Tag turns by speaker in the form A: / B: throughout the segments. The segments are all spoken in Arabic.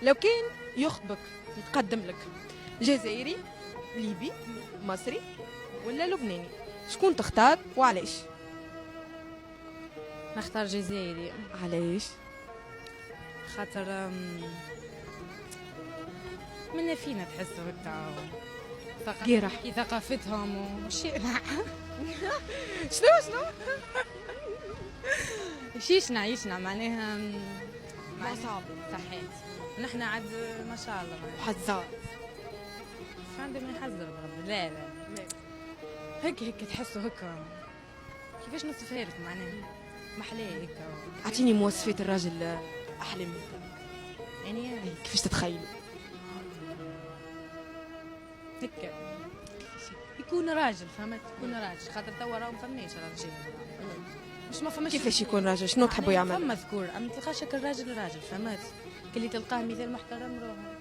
A: لو كان يخطبك يتقدم لك جزائري ليبي مصري ولا لبناني، شكون تختار وعلاش؟
B: نختار جزائري.
A: علاش؟
B: خاطر منا فينا تحسوا هكا
A: قيرح
B: كي ثقافتهم وشي
A: شنو
B: شيشنا يشنا معناها
A: صعب
B: صحيت. نحن عاد ما شاء الله
A: حزار
B: عندي من يحذر بربي. لا هيك تحسوا هكا كيفاش نوصفها لك معناها محلاه هكا.
A: اعطيني مواصفات الراجل احلامي
B: يعني
A: كيفاش تتخيلوا؟
B: هكا يكون راجل، فهمت؟ يكون راجل خاطر توا راهم فماش راجل مش ما فماش.
A: كيفاش يكون راجل؟ شنو تحبوا يعمل؟
B: فما ذكور اما تلقاش هكا الراجل راجل، فهمت؟ اللي تلقاه مثال محترم روحه،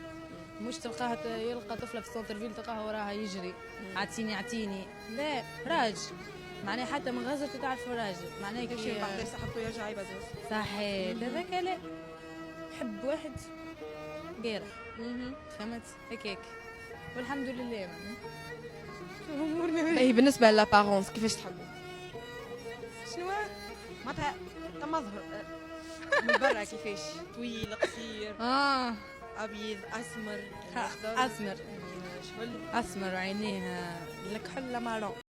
B: مش تلقاه يلقى طفله في السونتر فيل تلقاها وراها يجري اعطيني لا راجل معناه حتى من غزرته تعرف راجل معناه كي
A: بعد صاحبته يرجع يبزز
B: صحيح. هذاك لا حب واحد قارح، فهمت؟ هكاك والحمد لله
A: اي بالنسبه لابارونس كيفاش تحبوا؟
B: شنو
A: معناتها كمظهر من برا كيفاش؟ طويل قصير ابيض اسمر
B: اسمر اسمر وعينيه الكحله مارون.